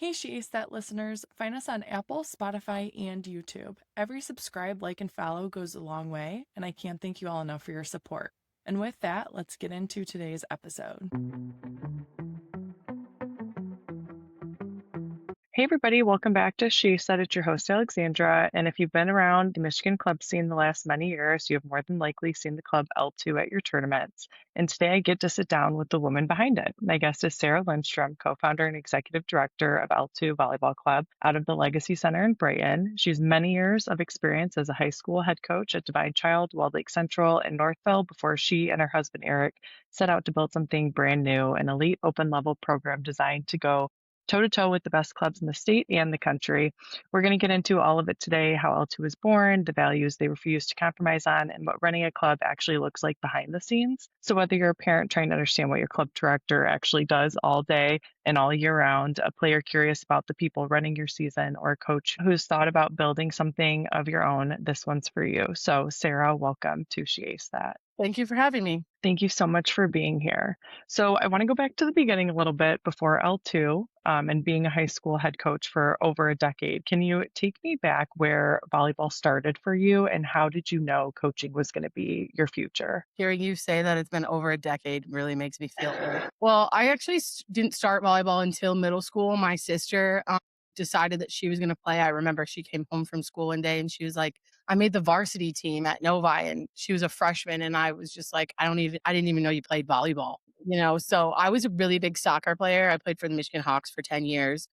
Hey, She Ace That listeners, find us on Apple, Spotify, and YouTube. Every subscribe, like, and follow goes a long way, and I can't thank you all enough for your support. And with that, let's get into today's episode. Hey everybody, welcome back to She Said. It's your host Alexandra, and if you've been around the Michigan club scene the last many years, you have more than likely seen the club L2 at your tournaments. And today I get to sit down with the woman behind it. My guest is Sarah Lindstrom, co-founder and executive director of L2 Volleyball Club out of the Legacy Center in Brighton. She has many years of experience as a high school head coach at Divine Child, Walled Lake Central, and Northville before she and her husband Eric set out to build something brand new, an elite open level program designed to go toe-to-toe with the best clubs in the state and the country. We're going to get into all of it today, how L2 was born, the values they refuse to compromise on, and what running a club actually looks like behind the scenes. So whether you're a parent trying to understand what your club director actually does all day and all year round, a player curious about the people running your season, or a coach who's thought about building something of your own, this one's for you. So Sarah, welcome to She Ace That. Thank you for having me. Thank you so much for being here. So I want to go back to the beginning a little bit before L2 and being a high school head coach for over a decade. Can you take me back where volleyball started for you and how did you know coaching was going to be your future? Hearing you say that it's been over a decade really makes me feel old. Well, I actually didn't start volleyball until middle school. My sister decided that she was going to play. I remember she came home from school one day and she was like, I made the varsity team at Novi, and she was a freshman. And I was just like, I didn't even know you played volleyball, So I was a really big soccer player. I played for the Michigan Hawks for 10 years.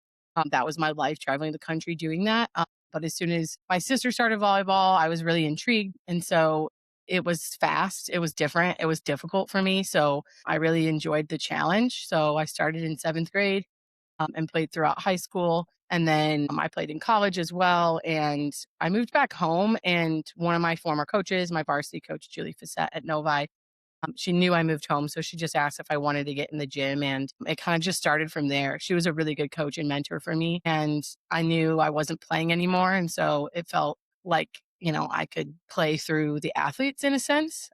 That was my life, traveling the country doing that. But as soon as my sister started volleyball, I was really intrigued. And so it was fast. It was different. It was difficult for me. So I really enjoyed the challenge. So I started in seventh grade and played throughout high school. And then I played in college as well. And I moved back home. And one of my former coaches, my varsity coach, Julie Facette at Novi, she knew I moved home. So she just asked if I wanted to get in the gym. And it kind of just started from there. She was a really good coach and mentor for me. And I knew I wasn't playing anymore. And so it felt like, I could play through the athletes in a sense.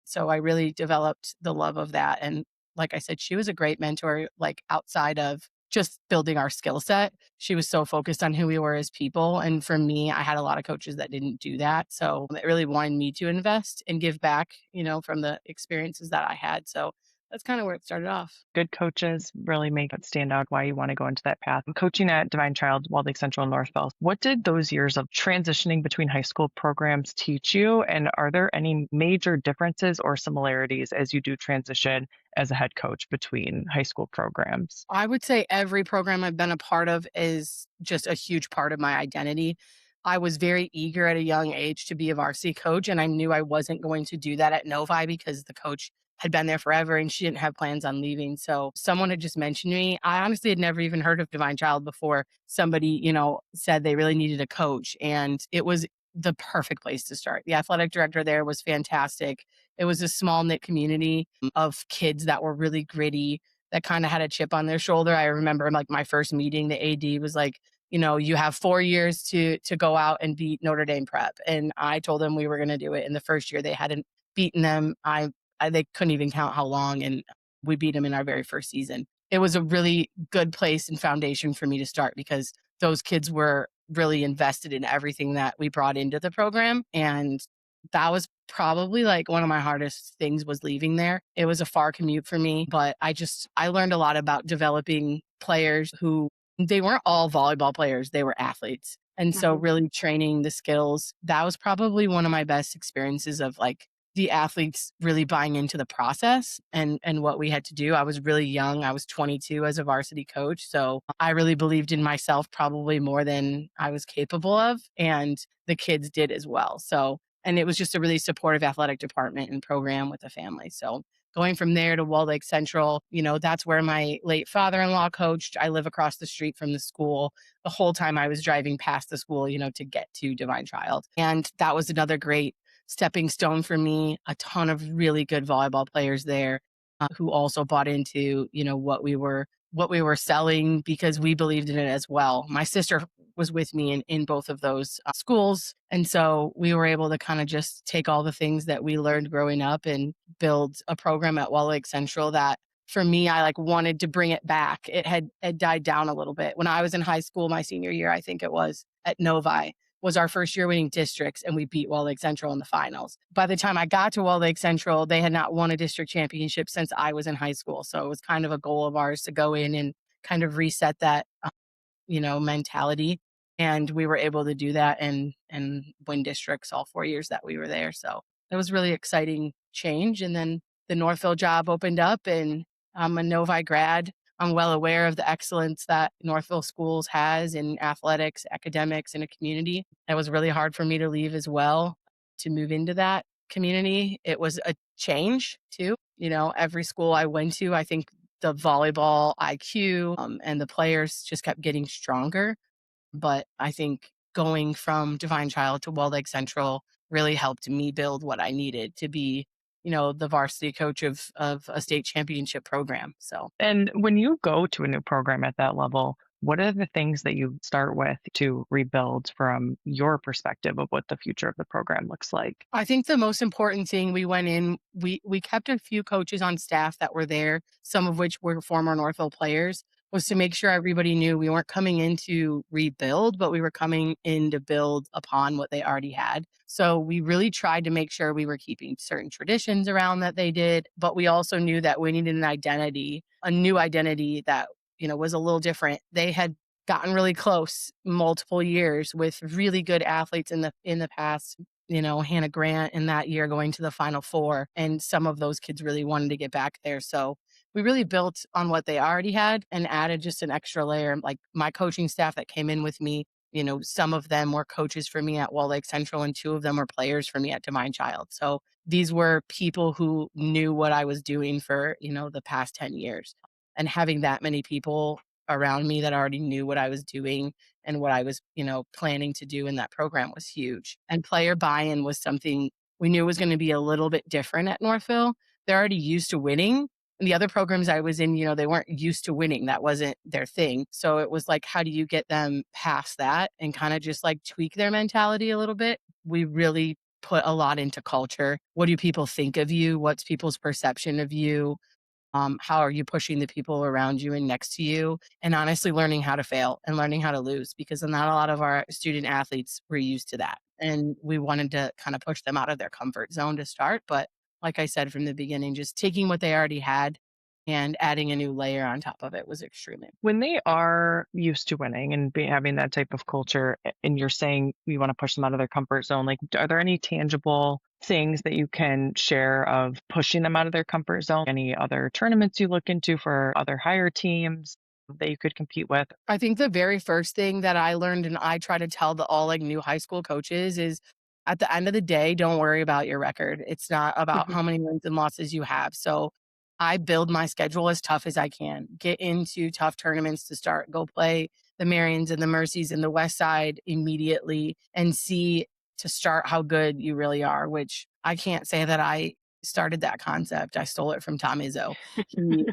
So I really developed the love of that. And like I said, she was a great mentor, like outside of just building our skill set. She was so focused on who we were as people. And for me, I had a lot of coaches that didn't do that. So it really wanted me to invest and give back, from the experiences that I had. So that's kind of where it started off. Good coaches really make it stand out why you want to go into that path. Coaching at Divine Child, Walled Lake Central, and Northville, what did those years of transitioning between high school programs teach you? And are there any major differences or similarities as you do transition as a head coach between high school programs? I would say every program I've been a part of is just a huge part of my identity. I was very eager at a young age to be a varsity coach, and I knew I wasn't going to do that at Novi because the coach had been there forever and she didn't have plans on leaving. So someone had just mentioned me. I honestly had never even heard of Divine Child before somebody, said they really needed a coach, and it was the perfect place to start. The athletic director there was fantastic. It was a small knit community of kids that were really gritty, that kind of had a chip on their shoulder. I remember like my first meeting, the AD was like, you have 4 years to go out and beat Notre Dame Prep. And I told them we were going to do it. In the first year, they hadn't beaten them. They couldn't even count how long, and we beat them in our very first season. It was a really good place and foundation for me to start because those kids were really invested in everything that we brought into the program. And that was probably like one of my hardest things was leaving there. It was a far commute for me, but I learned a lot about developing players who they weren't all volleyball players, they were athletes. And so really training the skills, that was probably one of my best experiences of like the athletes really buying into the process and what we had to do. I was really young. I was 22 as a varsity coach. So I really believed in myself probably more than I was capable of. And the kids did as well. So, and it was just a really supportive athletic department and program with the family. So going from there to Walled Lake Central, that's where my late father-in-law coached. I live across the street from the school. The whole time I was driving past the school, to get to Divine Child. And that was another great stepping stone for me. A ton of really good volleyball players there who also bought into, what we were selling because we believed in it as well. My sister was with me in both of those schools. And so we were able to kind of just take all the things that we learned growing up and build a program at Walled Lake Central that for me, I like wanted to bring it back. It had died down a little bit. When I was in high school, my senior year, I think it was at Novi, was our first year winning districts, and we beat Wall Lake Central in the finals. By the time I got to Wall Lake Central, they had not won a district championship since I was in high school. So it was kind of a goal of ours to go in and kind of reset that mentality. And we were able to do that and win districts all 4 years that we were there. So it was really exciting change. And then the Northville job opened up, and I'm a Novi grad. I'm well aware of the excellence that Northville schools has in athletics, academics, and a community. It was really hard for me to leave as well to move into that community. It was a change too. Every school I went to, I think the volleyball IQ and the players just kept getting stronger. But I think going from Divine Child to Wall Lake Central really helped me build what I needed to be, the varsity coach of a state championship program. So And when you go to a new program at that level, what are the things that you start with to rebuild from your perspective of what the future of the program looks like? I think the most important thing, we went in, we kept a few coaches on staff that were there, some of which were former Northville players, was to make sure everybody knew we weren't coming in to rebuild, but we were coming in to build upon what they already had. So we really tried to make sure we were keeping certain traditions around that they did, but we also knew that we needed an identity, a new identity that, was a little different. They had gotten really close multiple years with really good athletes in the past, Hannah Grant in that year going to the Final Four, and some of those kids really wanted to get back there. So we really built on what they already had and added just an extra layer. Like my coaching staff that came in with me, some of them were coaches for me at Wall Lake Central, and two of them were players for me at Divine Child. So these were people who knew what I was doing for, the past 10 years. And having that many people around me that already knew what I was doing and what I was, planning to do in that program was huge. And player buy-in was something we knew was going to be a little bit different at Northville. They're already used to winning. And the other programs I was in, they weren't used to winning. That wasn't their thing. So it was like, how do you get them past that and kind of just like tweak their mentality a little bit? We really put a lot into culture. What do people think of you? What's people's perception of you? How are you pushing the people around you and next to you? And honestly, learning how to fail and learning how to lose, because not a lot of our student athletes were used to that. And we wanted to kind of push them out of their comfort zone to start. But like I said from the beginning, just taking what they already had and adding a new layer on top of it was extremely. When they are used to winning and having that type of culture, and you're saying you want to push them out of their comfort zone, like, are there any tangible things that you can share of pushing them out of their comfort zone? Any other tournaments you look into for other higher teams that you could compete with? I think the very first thing that I learned, and I try to tell all like new high school coaches, is at the end of the day, don't worry about your record. It's not about how many wins and losses you have. So I build my schedule as tough as I can, get into tough tournaments to start, go play the Marions and the Mercies and the West Side immediately and see to start how good you really are, which I can't say that I started that concept. I stole it from Tom Izzo. He,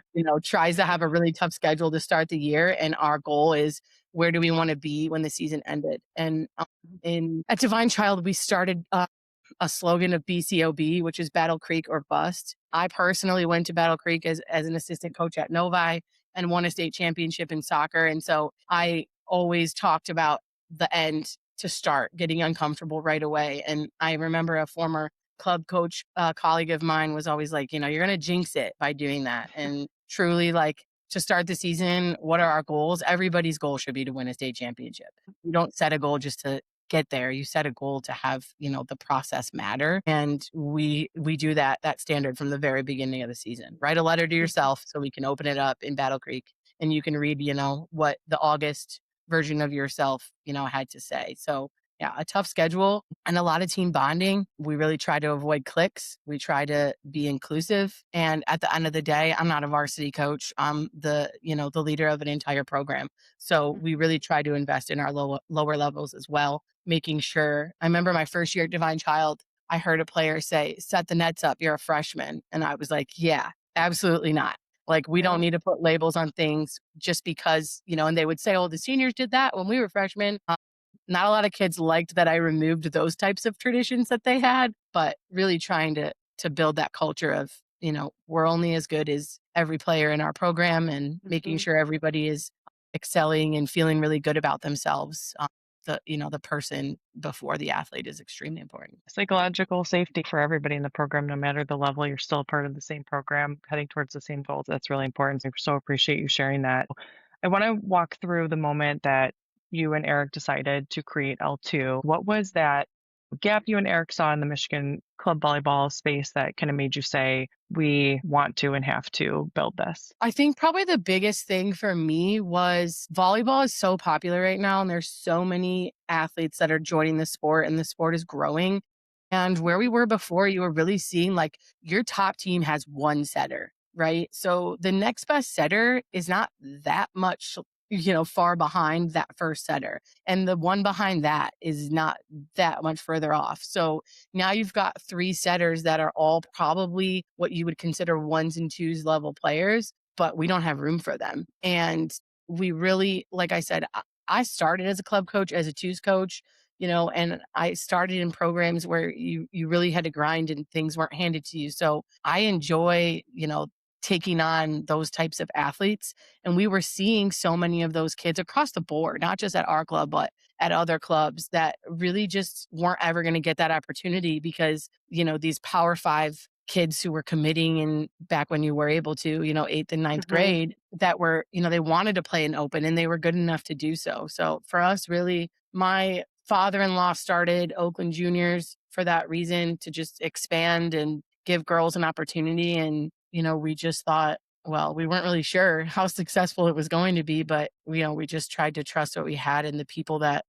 tries to have a really tough schedule to start the year. And our goal is, where do we want to be when the season ended? And in at Divine Child, we started a slogan of BCOB, which is Battle Creek or Bust. I personally went to Battle Creek as an assistant coach at Novi and won a state championship in soccer. And so I always talked about the end to start, getting uncomfortable right away. And I remember a former club coach colleague of mine was always like, you're going to jinx it by doing that. And truly, like, to start the season, what are our goals? Everybody's goal should be to win a state championship. You don't set a goal just to get there. You set a goal to have, the process matter. And we do that standard from the very beginning of the season. Write a letter to yourself so we can open it up in Battle Creek and you can read, what the August version of yourself, had to say. So yeah, a tough schedule and a lot of team bonding. We really try to avoid cliques. We try to be inclusive. And at the end of the day, I'm not a varsity coach. I'm the leader of an entire program. So we really try to invest in our lower levels as well, making sure. I remember my first year at Divine Child, I heard a player say, "Set the nets up, you're a freshman." And I was like, yeah, absolutely not. Like, we don't need to put labels on things just because, and they would say, "Oh, the seniors did that when we were freshmen." Not a lot of kids liked that I removed those types of traditions that they had, but really trying to build that culture of, we're only as good as every player in our program and making Mhm. sure everybody is excelling and feeling really good about themselves. The person before the athlete is extremely important. Psychological safety for everybody in the program, no matter the level, you're still a part of the same program, heading towards the same goals. That's really important. I so appreciate you sharing that. I want to walk through the moment that you and Eric decided to create L2. What was that gap you and Eric saw in the Michigan club volleyball space that kind of made you say, we want to and have to build this? I think probably the biggest thing for me was volleyball is so popular right now, and there's so many athletes that are joining the sport, and the sport is growing. And where we were before, you were really seeing like your top team has one setter, right? So the next best setter is not that much, far behind that first setter. And the one behind that is not that much further off. So now you've got three setters that are all probably what you would consider ones and twos level players, but we don't have room for them. And we really, like I said, I started as a club coach, as a twos coach, and I started in programs where you really had to grind and things weren't handed to you. So I enjoy, taking on those types of athletes. And we were seeing so many of those kids across the board, not just at our club, but at other clubs that really just weren't ever going to get that opportunity because, these power five kids who were committing and back when you were able to, eighth and ninth Mhm. grade that were, they wanted to play an open and they were good enough to do so. So for us, really, my father-in-law started Oakland Juniors for that reason to just expand and give girls an opportunity. And, we just thought, well, we weren't really sure how successful it was going to be, but we just tried to trust what we had and the people that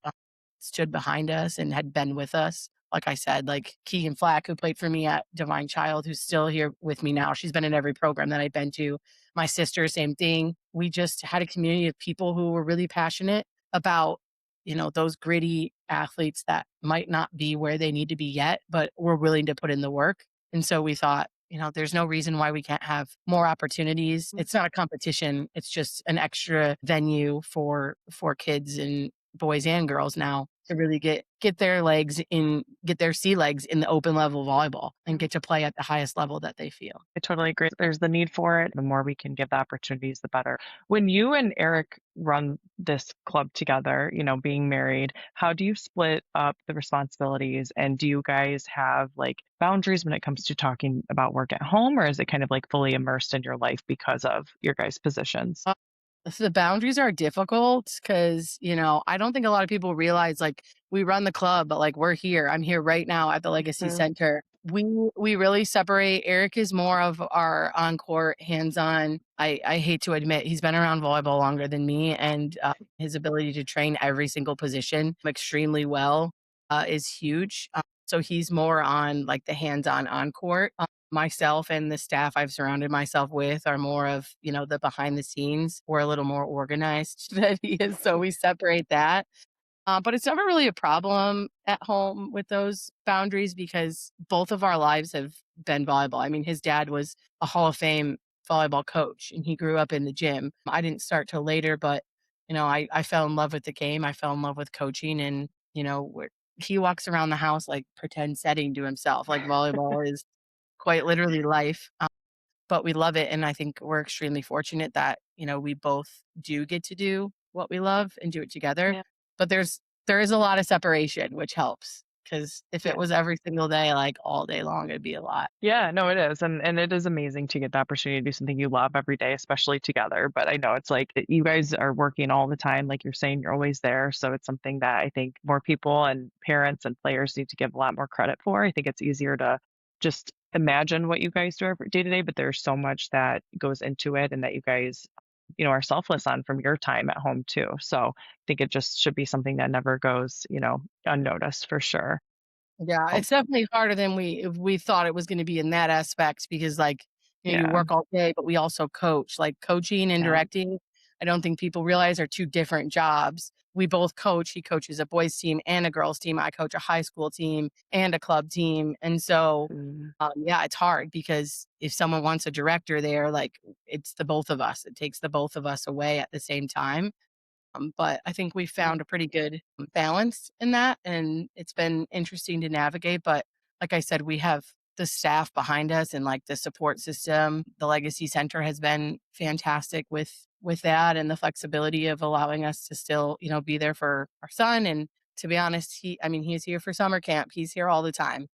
stood behind us and had been with us. Like I said, like Keegan Flack, who played for me at Divine Child, who's still here with me now. She's been in every program that I've been to. My sister, same thing. We just had a community of people who were really passionate about, those gritty athletes that might not be where they need to be yet, but were willing to put in the work. And so we thought, there's no reason why we can't have more opportunities. It's not a competition. It's just an extra venue for kids and boys and girls now to really get their legs in get their sea legs in the open level volleyball and get to play at the highest level that they feel. I totally agree. There's the need for it. The more we can give the opportunities, the better. When you and Eric run this club together, being married, how do you split up the responsibilities? And do you guys have like boundaries when it comes to talking about work at home, or is it kind of like fully immersed in your life because of your guys' positions? So the boundaries are difficult because, I don't think a lot of people realize like we run the club, but like we're here. I'm here right now at the Legacy Mhm. Center. We really separate. Eric is more of our on court, hands on. I hate to admit he's been around volleyball longer than me, and his ability to train every single position extremely well is huge. So he's more on like the hands on court. Myself and the staff I've surrounded myself with are more of, the behind the scenes. We're a little more organized than he is, so we separate that. But it's never really a problem at home with those boundaries because both of our lives have been volleyball. I mean, his dad was a Hall of Fame volleyball coach and he grew up in the gym. I didn't start till later, but, I fell in love with the game. I fell in love with coaching and, he walks around the house like pretend setting to himself. Like volleyball is quite literally life, but we love it, and I think we're extremely fortunate that, we both do get to do what we love and do it together, Yeah. but there is a lot of separation, which helps because if it Yeah. was every single day, like, all day long, it'd be a lot. Yeah, no, it is. And it is amazing to get the opportunity to do something you love every day, especially together. But I know it's like you guys are working all the time. Like you're saying, you're always there. So it's something that I think more people and parents and players need to give a lot more credit for. I think it's easier to just imagine what you guys do every day to day, but there's so much that goes into it and that you guys, are selfless on from your time at home too. So I think it just should be something that never goes, unnoticed for sure. Yeah, Oh, it's definitely harder than we thought it was gonna be in that aspect because, like, you yeah. work all day, but we also coach. Like, coaching and Yeah. directing, I don't think people realize are 2 different jobs. We both coach. He coaches a boys team and a girls team. I coach a high school team and a club team, and so, Mm, yeah, it's hard because if someone wants a director there, like, it's the both of us. It takes the both of us away at the same time. But I think we yeah. found a pretty good balance in that, and it's been interesting to navigate. But like I said, we have the staff behind us and like the support system. The Legacy Center has been fantastic with that and the flexibility of allowing us to still, be there for our son. And to be honest, he's here for summer camp. He's here all the time.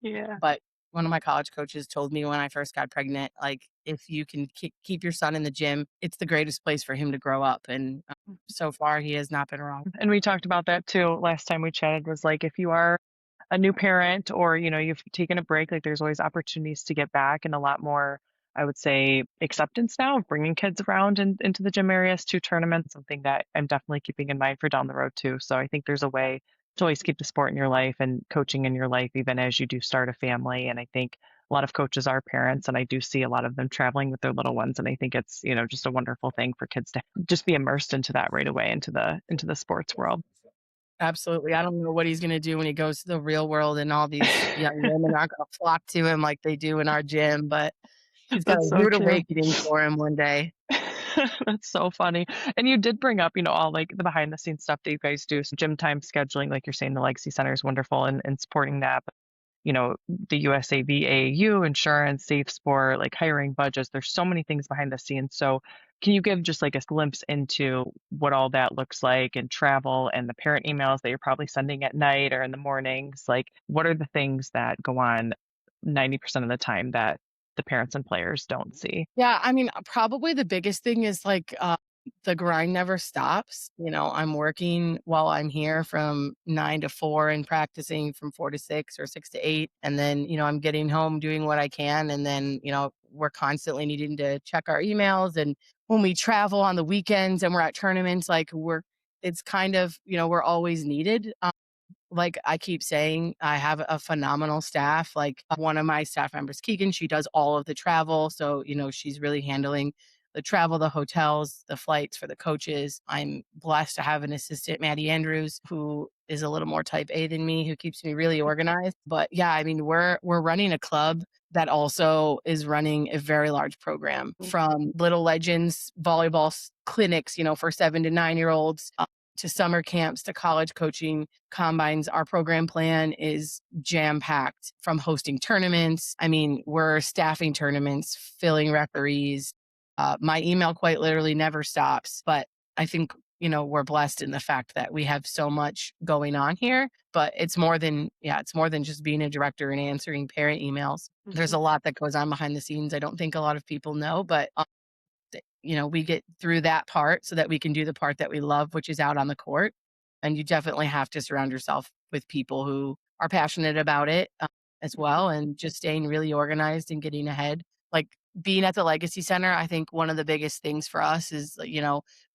Yeah. But one of my college coaches told me when I first got pregnant, like, if you can keep your son in the gym, it's the greatest place for him to grow up. And so far, he has not been wrong. And we talked about that too last time we chatted was like if you are a new parent or you've taken a break, like there's always opportunities to get back and a lot more, I would say, acceptance now of bringing kids around into the gym areas to tournaments, something that I'm definitely keeping in mind for down the road too. So I think there's a way to always keep the sport in your life and coaching in your life even as you do start a family. And I think a lot of coaches are parents and I do see a lot of them traveling with their little ones and I think it's just a wonderful thing for kids to just be immersed into that right away into the sports world. Absolutely. I don't know what he's going to do when he goes to the real world and all these young women aren't going to flock to him like they do in our gym, but he's got That's a so rude cute. awakening for him one day. That's so funny. And you did bring up, all like the behind the scenes stuff that you guys do. So gym time scheduling, like you're saying, the Legacy Center is wonderful and supporting that. But, the USAVAU, insurance, safe sport, like hiring budgets. There's so many things behind the scenes. So can you give just like a glimpse into what all that looks like and travel and the parent emails that you're probably sending at night or in the mornings? Like what are the things that go on 90% of the time that the parents and players don't see? Yeah, probably the biggest thing is like the grind never stops. I'm working while I'm here from 9 to 4 and practicing from 4 to 6 or 6 to 8. And then, I'm getting home doing what I can. And then, we're constantly needing to check our emails. And when we travel on the weekends and we're at tournaments, like it's kind of, we're always needed. Like I keep saying, I have a phenomenal staff. Like one of my staff members, Keegan, she does all of the travel. So, she's really handling the travel, the hotels, the flights for the coaches. I'm blessed to have an assistant, Maddie Andrews, who is a little more type A than me, who keeps me really organized. But yeah, we're running a club that also is running a very large program from Little Legends volleyball clinics, for 7 to 9 year olds to summer camps to college coaching combines. Our program plan is jam packed from hosting tournaments. We're staffing tournaments, filling referees. My email quite literally never stops. But I think, we're blessed in the fact that we have so much going on here. But it's more than just being a director and answering parent emails. There's a lot that goes on behind the scenes. I don't think a lot of people know, but we get through that part so that we can do the part that we love, which is out on the court. And you definitely have to surround yourself with people who are passionate about it as well, and just staying really organized and getting ahead. Like being at the Legacy Center, I think one of the biggest things for us is,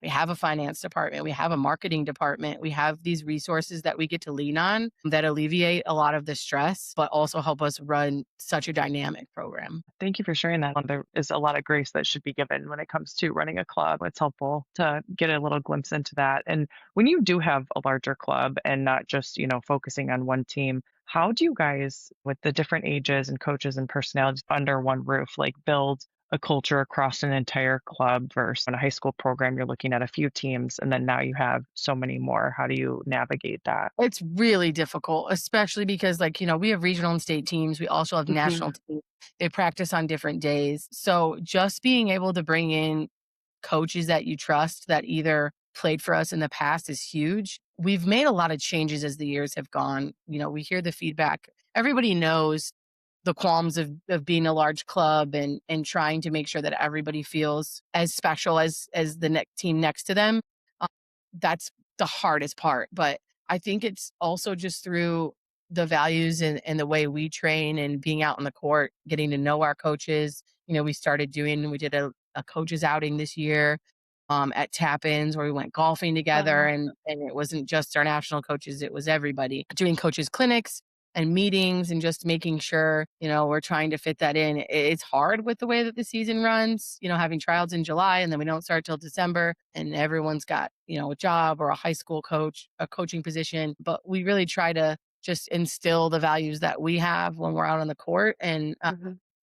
we have a finance department, we have a marketing department, we have these resources that we get to lean on that alleviate a lot of the stress, but also help us run such a dynamic program. Thank you for sharing that. There is a lot of grace that should be given when it comes to running a club. It's helpful to get a little glimpse into that. And when you do have a larger club and not just, focusing on one team, how do you guys, with the different ages and coaches and personalities under one roof, like build a culture across an entire club versus in a high school program, you're looking at a few teams and then now you have so many more. How do you navigate that? It's really difficult, especially because, like, we have regional and state teams. We also have national teams. They practice on different days. So just being able to bring in coaches that you trust that either played for us in the past is huge. We've made a lot of changes as the years have gone. We hear the feedback. Everybody knows the qualms of being a large club and trying to make sure that everybody feels as special as the next team next to them. Uh, that's the hardest part. But I think it's also just through the values and the way we train and being out on the court, getting to know our coaches. We did a coaches outing this year at Tap-ins where we went golfing together, and it wasn't just our national coaches, it was everybody doing coaches clinics and meetings and just making sure, we're trying to fit that in. It's hard with the way that the season runs, having trials in July and then we don't start till December and everyone's got, a job or a high school coach, a coaching position. But we really try to just instill the values that we have when we're out on the court. And,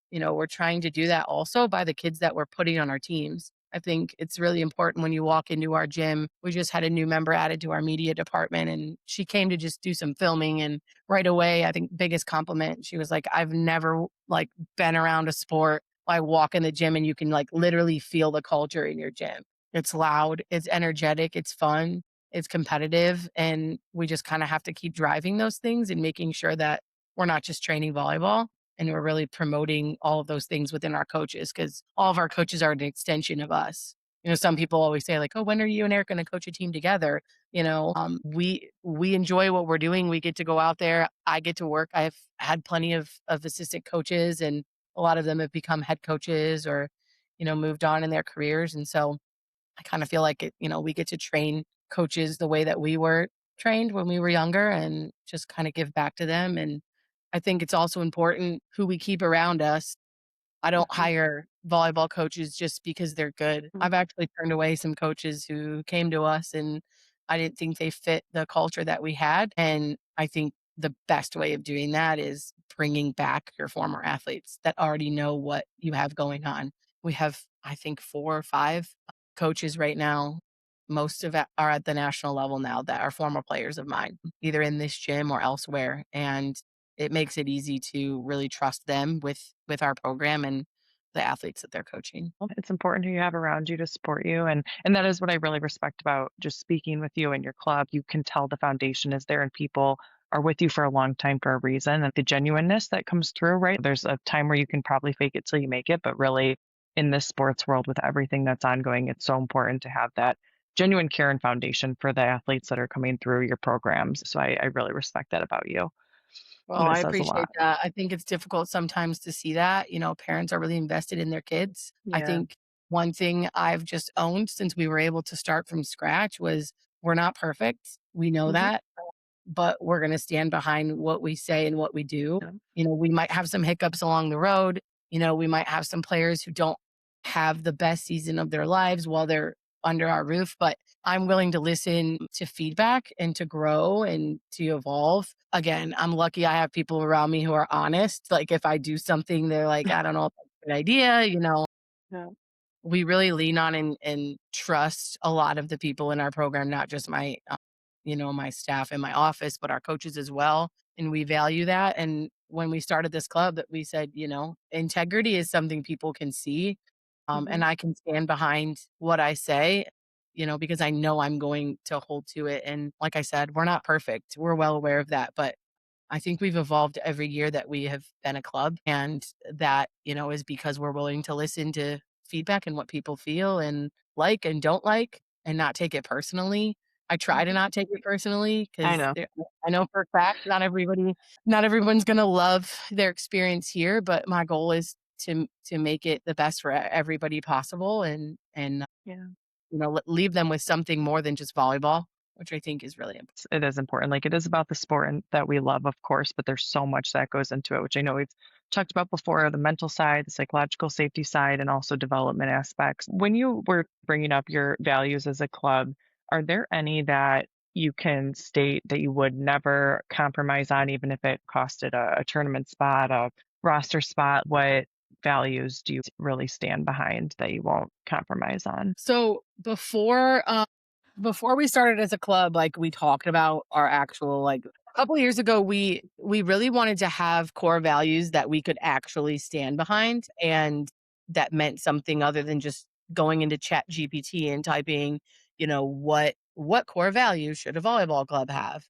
we're trying to do that also by the kids that we're putting on our teams. I think it's really important when you walk into our gym. We just had a new member added to our media department, and she came to just do some filming, and right away, I think biggest compliment, she was like, "I've never, like, been around a sport. I walk in the gym and you can, like, literally feel the culture in your gym. It's loud, it's energetic, it's fun, it's competitive, and we just kinda have to keep driving those things and making sure that we're not just training volleyball, and we're really promoting all of those things within our coaches because all of our coaches are an extension of us. Some people always say like, "Oh, when are you and Eric going to coach a team together?" We enjoy what we're doing. We get to go out there. I get to work. I've had plenty of assistant coaches, and a lot of them have become head coaches or moved on in their careers. And so I kind of feel like we get to train coaches the way that we were trained when we were younger and just kind of give back to them. And I think it's also important who we keep around us. I don't Mhm. hire volleyball coaches just because they're good. Mhm. I've actually turned away some coaches who came to us and I didn't think they fit the culture that we had. And I think the best way of doing that is bringing back your former athletes that already know what you have going on. We have, I think, 4 or 5 coaches right now. Most of it are at the national level now that are former players of mine, either in this gym or elsewhere. And it makes it easy to really trust them with our program and the athletes that they're coaching. Well, it's important who you have around you to support you, and that is what I really respect about just speaking with you and your club. You can tell the foundation is there and people are with you for a long time for a reason, and the genuineness that comes through, right? There's a time where you can probably fake it till you make it, but really in this sports world with everything that's ongoing, it's so important to have that genuine care and foundation for the athletes that are coming through your programs. So I really respect that about you, Well, and it I says a lot. appreciate that. I think it's difficult sometimes to see that. Parents are really invested in their kids. I Yeah. think one thing I've just owned since we were able to start from scratch was we're not perfect. We know Mhm. that, but we're going to stand behind what we say and what we do. Yeah. We might have some hiccups along the road. We might have some players who don't have the best season of their lives while they're under our roof, but I'm willing to listen to feedback and to grow and to evolve. Again, I'm lucky I have people around me who are honest. Like if I do something, they're like, I don't know if that's a good idea. Yeah. We really lean on and trust a lot of the people in our program, not just my staff in my office, but our coaches as well. And we value that. And when we started this club, that we said, integrity is something people can see, and Mhm. I can stand behind what I say. Because I know I'm going to hold to it. And like I said, we're not perfect. We're well aware of that, but I think we've evolved every year that we have been a club, and that, is because we're willing to listen to feedback and what people feel and like and don't like and not take it personally. I try to Mhm. not take it personally I because know. I know for a fact not everyone's gonna love their experience here, but my goal is to make it the best for everybody possible and Yeah. leave them with something more than just volleyball, which I think is really important. It is important. Like, it is about the sport and that we love, of course, but there's so much that goes into it, which I know we've talked about before, the mental side, the psychological safety side, and also development aspects. When you were bringing up your values as a club, are there any that you can state that you would never compromise on, even if it costed a tournament spot, a roster spot? What values do you really stand behind that you won't compromise on? So before we started as a club, like we talked about our actual like a couple of years ago, we really wanted to have core values that we could actually stand behind and that meant something other than just going into chat GPT and typing, what core values should a volleyball club have.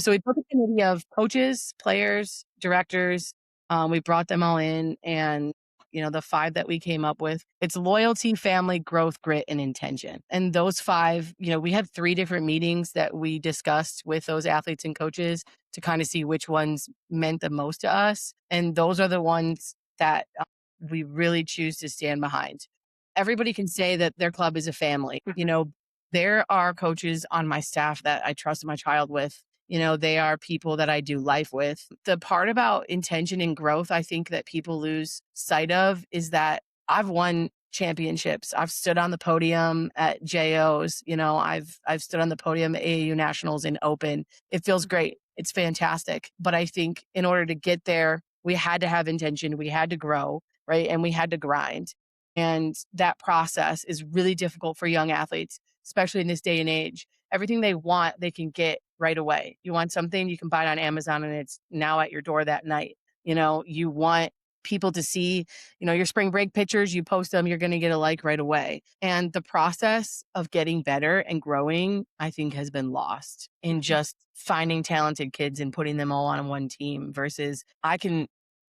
So we put a committee of coaches, players, directors. We brought them all in, and the 5 that we came up with, it's loyalty, family, growth, grit, and intention. And those 5, we had 3 different meetings that we discussed with those athletes and coaches to kind of see which ones meant the most to us. And those are the ones that we really choose to stand behind. Everybody can say that their club is a family. Mhm. There are coaches on my staff that I trust my child with. They are people that I do life with. The part about intention and growth, I think that people lose sight of is that I've won championships. I've stood on the podium at JOs. I've stood on the podium at AAU Nationals and Open. It feels great. It's fantastic. But I think in order to get there, we had to have intention. We had to grow, right? And we had to grind. And that process is really difficult for young athletes, especially in this day and age. Everything they want, they can get right away. You want something, you can buy it on Amazon and it's now at your door that night. You want people to see, your spring break pictures, you post them, you're going to get a like right away. And the process of getting better and growing, I think, has been lost in just finding talented kids and putting them all on one team versus I can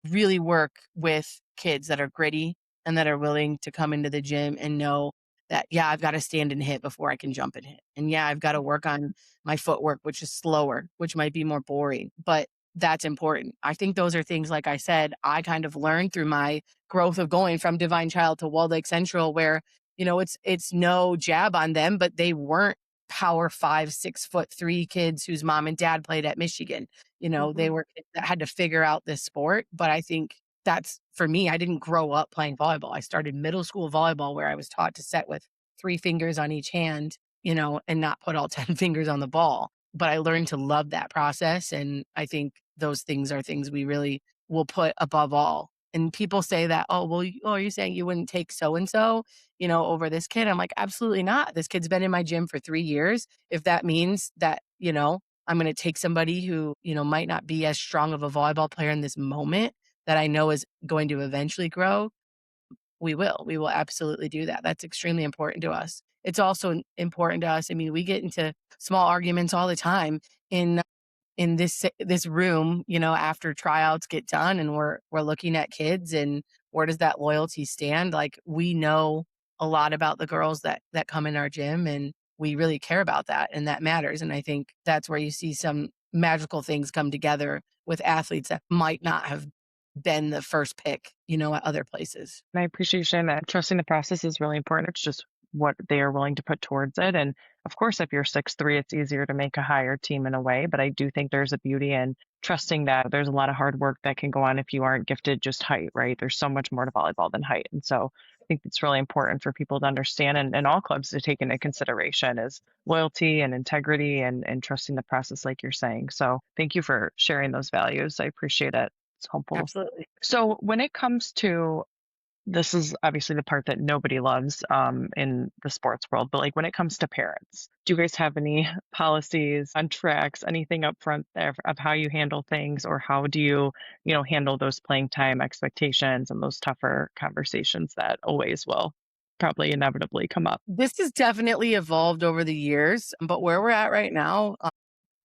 really work with kids that are gritty and that are willing to come into the gym and know that, yeah, I've got to stand and hit before I can jump and hit. And yeah, I've got to work on my footwork, which is slower, which might be more boring, but that's important. I think those are things, like I said, I kind of learned through my growth of going from Divine Child to Walled Lake Central, where, it's no jab on them, but they weren't power 5, 6'3" kids whose mom and dad played at Michigan. They Mhm. were kids that had to figure out this sport. But I think that's for me, I didn't grow up playing volleyball. I started middle school volleyball where I was taught to set with 3 fingers on each hand, and not put all 10 fingers on the ball. But I learned to love that process. And I think those things are things we really will put above all. And people say that, oh, well, you're saying you wouldn't take so and so, over this kid. I'm like, absolutely not. This kid's been in my gym for 3 years. If that means that, I'm going to take somebody who, might not be as strong of a volleyball player in this moment that I know is going to eventually grow, we will. We will absolutely do that. That's extremely important to us. It's also important to us. I mean, we get into small arguments all the time in this room, after tryouts get done and we're looking at kids and where does that loyalty stand? Like, we know a lot about the girls that come in our gym, and we really care about that, and that matters. And I think that's where you see some magical things come together with athletes that might not have been the first pick, at other places. And I appreciate you sharing that. Trusting the process is really important. It's just what they are willing to put towards it. And of course, if you're 6'3", it's easier to make a higher team in a way. But I do think there's a beauty in trusting that there's a lot of hard work that can go on if you aren't gifted just height, right? There's so much more to volleyball than height. And so I think it's really important for people to understand and all clubs to take into consideration is loyalty and integrity and trusting the process, like you're saying. So thank you for sharing those values. I appreciate it. It's helpful. Absolutely. So when it comes to this is obviously the part that nobody loves in the sports world, but like when it comes to parents, do you guys have any policies on tracks, anything up front there of how you handle things, or how do you, handle those playing time expectations and those tougher conversations that always will probably inevitably come up? This has definitely evolved over the years, but where we're at right now,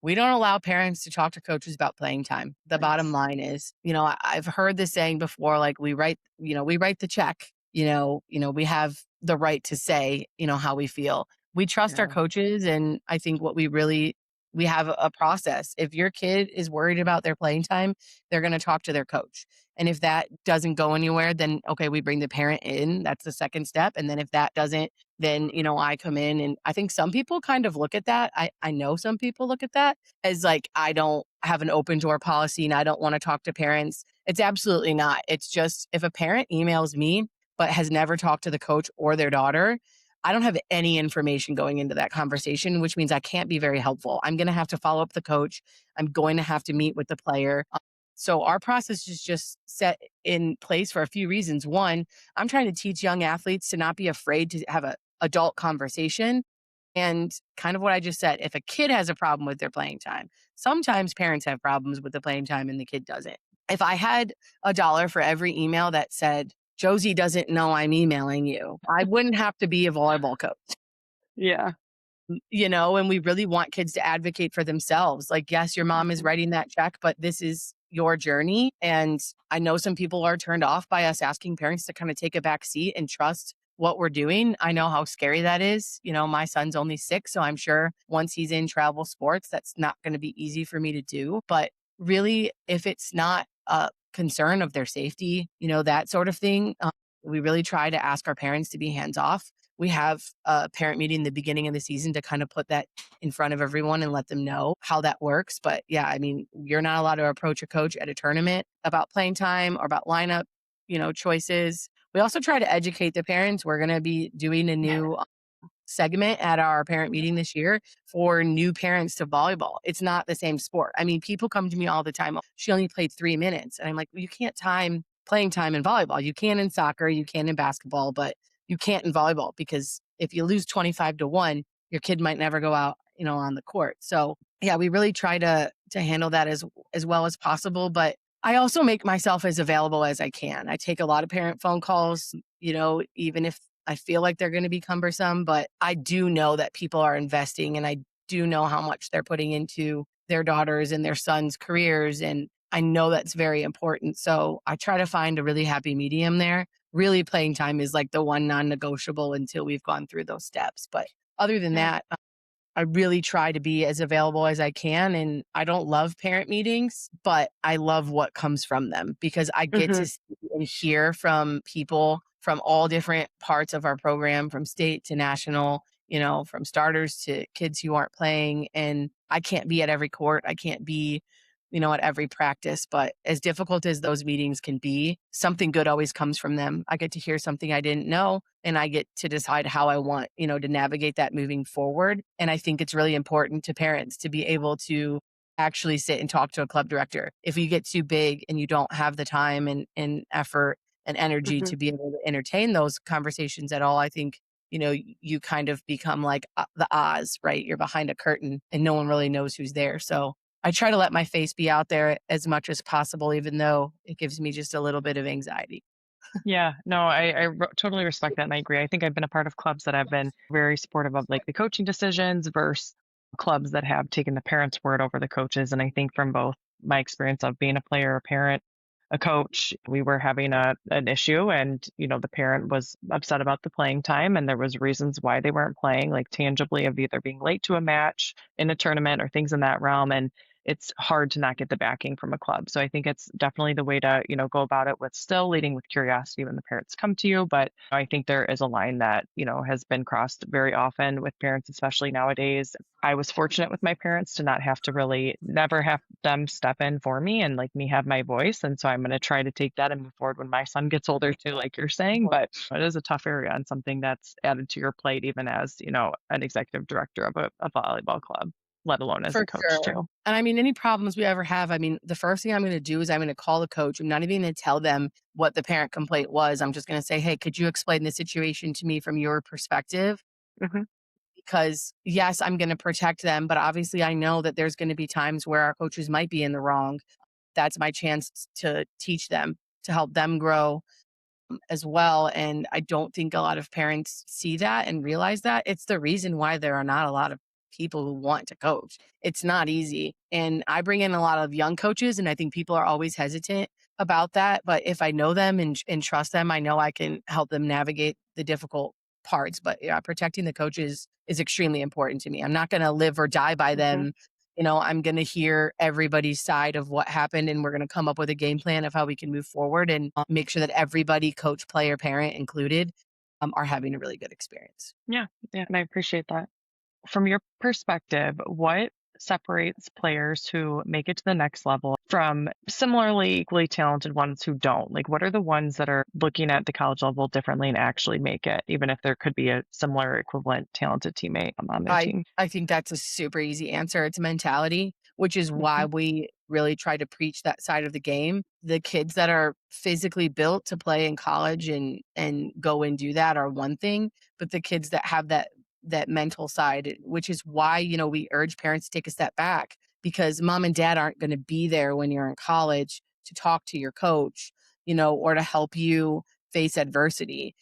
we don't allow parents to talk to coaches about playing time. The bottom Nice. line is, I've heard this saying before, like we write the check, we have the right to say, how we feel. We trust our Yeah. coaches. And I think we have a process. If your kid is worried about their playing time, they're going to talk to their coach. And if that doesn't go anywhere, then okay, we bring the parent in. That's the second step. And then if that doesn't, then I come in. And I think some people kind of look at that. I know some people look at that as like, I don't have an open door policy and I don't want to talk to parents. It's absolutely not. It's just, if a parent emails me but has never talked to the coach or their daughter, I don't have any information going into that conversation, which means I can't be very helpful. I'm going to have to follow up the coach. I'm going to have to meet with the player. So our process is just set in place for a few reasons. One, I'm trying to teach young athletes to not be afraid to have a adult conversation. And kind of what I just said, if a kid has a problem with their playing time, sometimes parents have problems with the playing time and the kid doesn't. If I had $1 for every email that said, Josie doesn't know I'm emailing you, I wouldn't have to be a volleyball coach. Yeah. And we really want kids to advocate for themselves. Like, yes, your mom is Mhm. writing that check, but this is your journey. And I know some people are turned off by us asking parents to kind of take a back seat and trust what we're doing. I know how scary that is. My son's only 6, so I'm sure once he's in travel sports, that's not going to be easy for me to do. But really, if it's not a concern of their safety, that sort of thing, we really try to ask our parents to be hands off. We have a parent meeting in the beginning of the season to kind of put that in front of everyone and let them know how that works. But yeah, I mean, you're not allowed to approach a coach at a tournament about playing time or about lineup, choices. We also try to educate the parents. We're going to be doing a new segment at our parent meeting this year for new parents to volleyball. It's not the same sport. I mean, people come to me all the time. "Oh, she only played 3 minutes." And I'm like, well, you can't time playing time in volleyball. You can in soccer, you can in basketball, but you can't in volleyball because if you lose 25-1, your kid might never go out, on the court. So yeah, we really try to handle that as well as possible. But I also make myself as available as I can. I take a lot of parent phone calls, even if I feel like they're going to be cumbersome, but I do know that people are investing and I do know how much they're putting into their daughters and their sons' careers. And I know that's very important. So I try to find a really happy medium there. Really, playing time is like the one non negotiable until we've gone through those steps. But other than Yeah. that, I really try to be as available as I can. And I don't love parent meetings, but I love what comes from them because I get Hmm. to see and hear from people from all different parts of our program, from state to national, from starters to kids who aren't playing. And I can't be at every court. I can't be, at every practice. But as difficult as those meetings can be, something good always comes from them. I get to hear something I didn't know and I get to decide how I want, to navigate that moving forward. And I think it's really important to parents to be able to actually sit and talk to a club director. If you get too big and you don't have the time and effort and energy Hmm. to be able to entertain those conversations at all, I think, you kind of become like the Oz, right? You're behind a curtain and no one really knows who's there. So I try to let my face be out there as much as possible, even though it gives me just a little bit of anxiety. Yeah, no, totally respect that and I agree. I think I've been a part of clubs that have been very supportive of like the coaching decisions versus clubs that have taken the parents' word over the coaches. And I think from both my experience of being a player, a parent, a coach, we were having an issue and the parent was upset about the playing time and there was reasons why they weren't playing, like tangibly of either being late to a match in a tournament or things in that realm. And it's hard to not get the backing from a club. So I think it's definitely the way to, go about it with still leading with curiosity when the parents come to you. But I think there is a line that, has been crossed very often with parents, especially nowadays. I was fortunate with my parents to not have to really never have them step in for me and like me have my voice. And so I'm going to try to take that and move forward when my son gets older too, like you're saying. But it is a tough area and something that's added to your plate, even as, an executive director of a volleyball club, let alone as a For coach sure. too. And I mean, any problems we ever have, I mean, the first thing I'm going to do is I'm going to call the coach. I'm not even going to tell them what the parent complaint was. I'm just going to say, hey, could you explain the situation to me from your perspective? Mhm. Because yes, I'm going to protect them, but obviously I know that there's going to be times where our coaches might be in the wrong. That's my chance to teach them, to help them grow as well. And I don't think a lot of parents see that and realize that. It's the reason why there are not a lot of people who want to coach. It's not easy. And I bring in a lot of young coaches, and I think people are always hesitant about that. But if I know them and trust them, I know I can help them navigate the difficult parts. But yeah, protecting the coaches is extremely important to me. I'm not going to live or die by Mhm. them. I'm going to hear everybody's side of what happened and we're going to come up with a game plan of how we can move forward and make sure that everybody, coach, player, parent included, are having a really good experience. Yeah, yeah, and I appreciate that. From your perspective, what separates players who make it to the next level from similarly equally talented ones who don't? Like, what are the ones that are looking at the college level differently and actually make it, even if there could be a similar equivalent talented teammate on their I team? I think that's a super easy answer. It's mentality, which is why Mhm. we really try to preach that side of the game. The kids that are physically built to play in college and go and do that are one thing, but the kids that have that mental side, which is why, we urge parents to take a step back because mom and dad aren't going to be there when you're in college to talk to your coach, or to help you face adversity.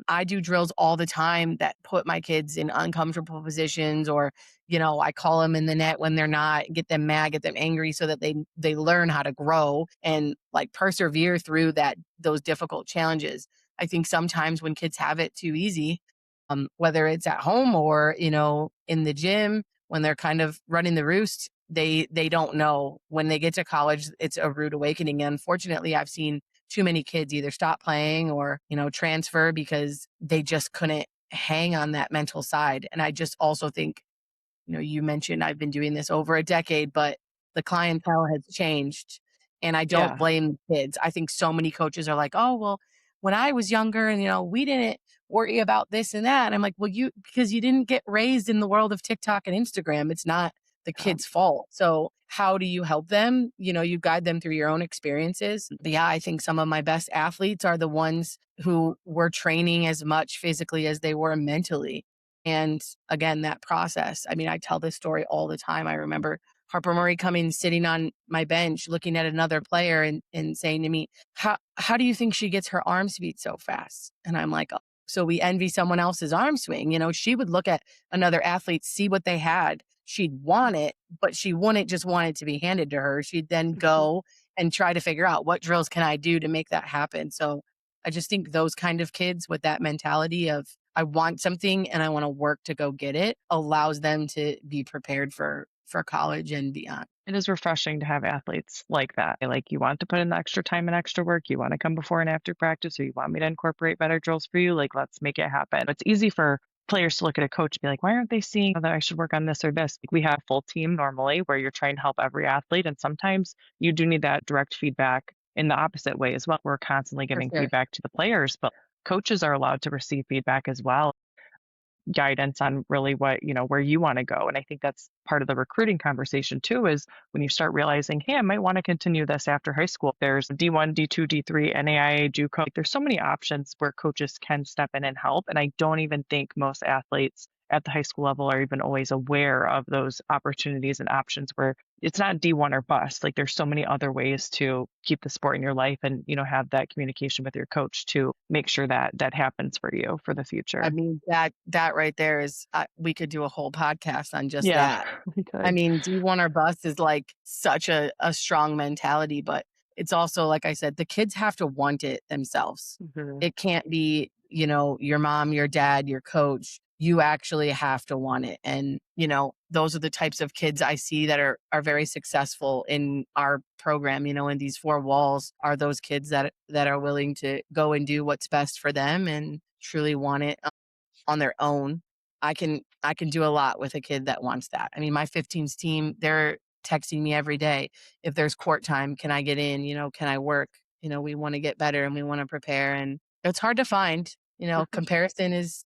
I do drills all the time that put my kids in uncomfortable positions or, I call them in the net when they're not, get them mad, get them angry so that they learn how to grow and like persevere through those difficult challenges. I think sometimes when kids have it too easy, whether it's at home or, in the gym, when they're kind of running the roost, they don't know. When they get to college, it's a rude awakening. And unfortunately, I've seen too many kids either stop playing or, transfer because they just couldn't hang on that mental side. And I just also think, you mentioned I've been doing this over a decade, but the clientele has changed. And I don't Yeah. blame the kids. I think so many coaches are like, oh, well, when I was younger and, we didn't worry about this and that. And I'm like, well, because you didn't get raised in the world of TikTok and Instagram. It's not the Yeah. kid's fault. So how do you help them? You guide them through your own experiences. But yeah, I think some of my best athletes are the ones who were training as much physically as they were mentally. And again, that process. I mean, I tell this story all the time. I remember Harper Murray coming, sitting on my bench, looking at another player and saying to me, how do you think she gets her arm speed so fast? And I'm like, "Oh, so we envy someone else's arm swing." She would look at another athlete, see what they had. She'd want it, but she wouldn't just want it to be handed to her. She'd then Mhm. go and try to figure out what drills can I do to make that happen. So I just think those kind of kids with that mentality of I want something and I want to work to go get it allows them to be prepared for college and beyond. It is refreshing to have athletes like that. Like, you want to put in the extra time and extra work. You want to come before and after practice, or you want me to incorporate better drills for you. Like, let's make it happen. It's easy for players to look at a coach and be like, why aren't they seeing that I should work on this or this? Like, we have a full team normally where you're trying to help every athlete. And sometimes you do need that direct feedback in the opposite way as well. We're constantly For giving sure. feedback to the players, but coaches are allowed to receive feedback as well, guidance on really what, where you want to go. And I think that's part of the recruiting conversation too, is when you start realizing, hey, I might want to continue this after high school. There's D1, D2, D3, NAIA, JUCO. Like, there's so many options where coaches can step in and help. And I don't even think most athletes at the high school level are even always aware of those opportunities and options where it's not D1 or bust. Like, there's so many other ways to keep the sport in your life and, have that communication with your coach to make sure that that happens for you for the I future. mean, that right there is we could do a whole podcast on just Yeah, that. we I could. mean, D1 or bust is like such a strong mentality, but it's also, like I said, the kids have to want it themselves. Mhm. It can't be, your mom, your dad, your coach. You actually have to want it. And, those are the types of kids I see that are very successful in our program, in these four walls are those kids that are willing to go and do what's best for them and truly want it on their own. I can do a lot with a kid that wants that. I mean, my 15s team, they're texting me every day. If there's court time, can I get in? Can I work? We want to get better and we want to prepare. And it's hard to find. Comparison is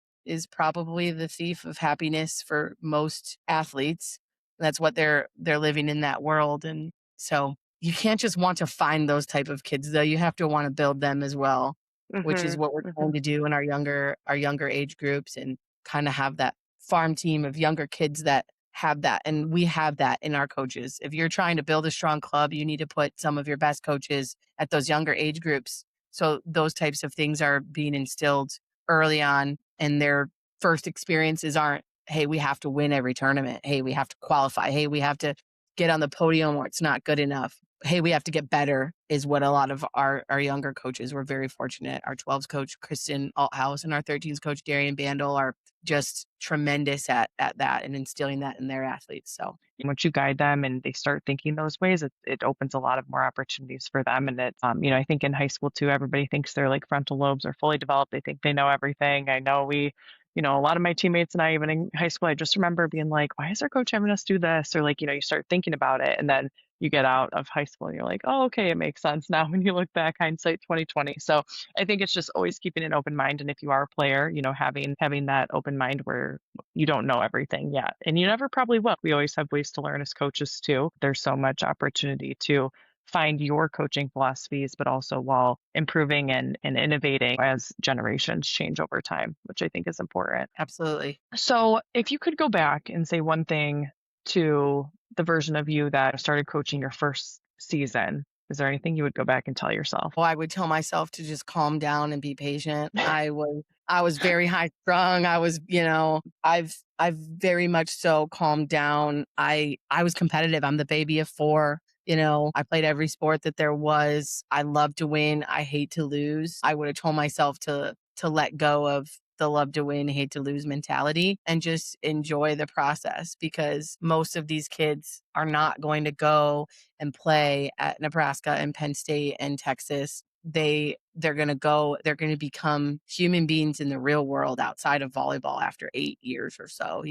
probably the thief of happiness for most athletes. That's what they're living in that world. And so you can't just want to find those type of kids though. You have to want to build them as well, which is Mhm, what we're trying mhm. to do in our younger age groups and kind of have that farm team of younger kids that have that. And we have that in our coaches. If you're trying to build a strong club, you need to put some of your best coaches at those younger age groups. So those types of things are being instilled early on and their first experiences aren't, hey, we have to win every tournament. Hey, we have to qualify. Hey, we have to get on the podium or it's not good enough. Hey, we have to get better is what a lot of our younger coaches were very fortunate. Our 12s coach, Kristen Althouse, and our 13s coach, Darian Bandel, are just tremendous at that and instilling that in their athletes. So Once you guide them and they start thinking those ways, it opens a lot of more opportunities for them. And it's, I think in high school too, everybody thinks their like frontal lobes are fully developed. They think they know everything. I know a lot of my teammates and I, even in high school, I just remember being like, why is our coach having us do this? Or like, you start thinking about it, and then you get out of high school and you're like, oh, okay, it makes sense now when you look back, hindsight 2020. So I think it's just always keeping an open mind. And if you are a player, having that open mind where you don't know everything yet. And you never probably will. We always have ways to learn as coaches too. There's so much opportunity to find your coaching philosophies, but also while improving and innovating as generations change over time, which I think is important. absolutely. So if you could go back and say one thing to the version of you that started coaching your first season, is there anything you would go back and tell yourself? Well, I would tell myself to just calm down and be patient. I was very high strung. I've very much so calmed down. I was competitive. I'm the baby of four. I played every sport that there was. I love to win. I hate to lose. I would have told myself to let go of the love to win, hate to lose mentality and just enjoy the process because most of these kids are not going to go and play at Nebraska and Penn State and Texas. They're going to go, they're going to become human beings in the real world outside of volleyball after 8 years or so.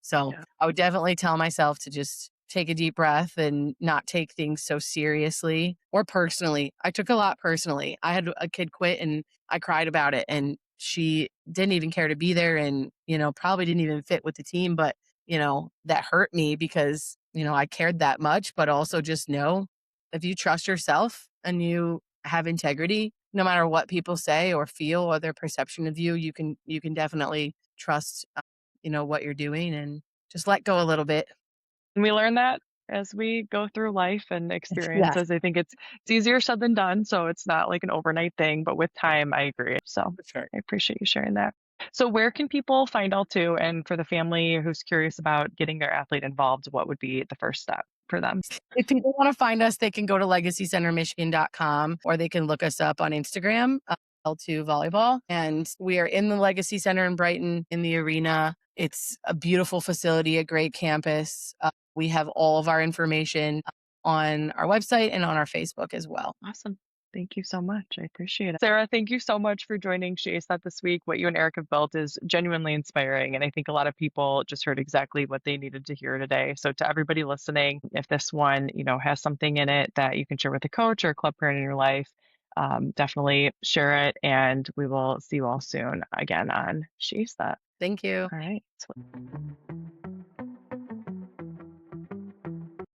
So Yeah. I would definitely tell myself to just take a deep breath and not take things so seriously or personally. I took a lot personally. I had a kid quit and I cried about it and she didn't even care to be there and, probably didn't even fit with the team, but that hurt me because, I cared that much, but also just know if you trust yourself and you have integrity, no matter what people say or feel or their perception of you, you can definitely trust, what you're doing and just let go a little bit. And we learn that as we go through life and Yes, experiences. I think it's easier said than done, so it's not like an overnight thing, but with time, I agree. So for sure. I appreciate you sharing that. So where can people find L2? And for the family who's curious about getting their athlete involved, what would be the first step for them? If people want to find us, they can go to legacycentermichigan.com or they can look us up on Instagram, L2 Volleyball. And we are in the Legacy Center in Brighton in the arena. It's a beautiful facility, a great campus. We have all of our information on our website and on our Facebook as well. Awesome. Thank you so much. I appreciate it. Sarah, thank you so much for joining She That this week. What you and Eric have built is genuinely inspiring. And I think a lot of people just heard exactly what they needed to hear today. So to everybody listening, if this one, has something in it that you can share with a coach or a club parent in your life, definitely share it. And we will see you all soon again on She That. Thank you. All right.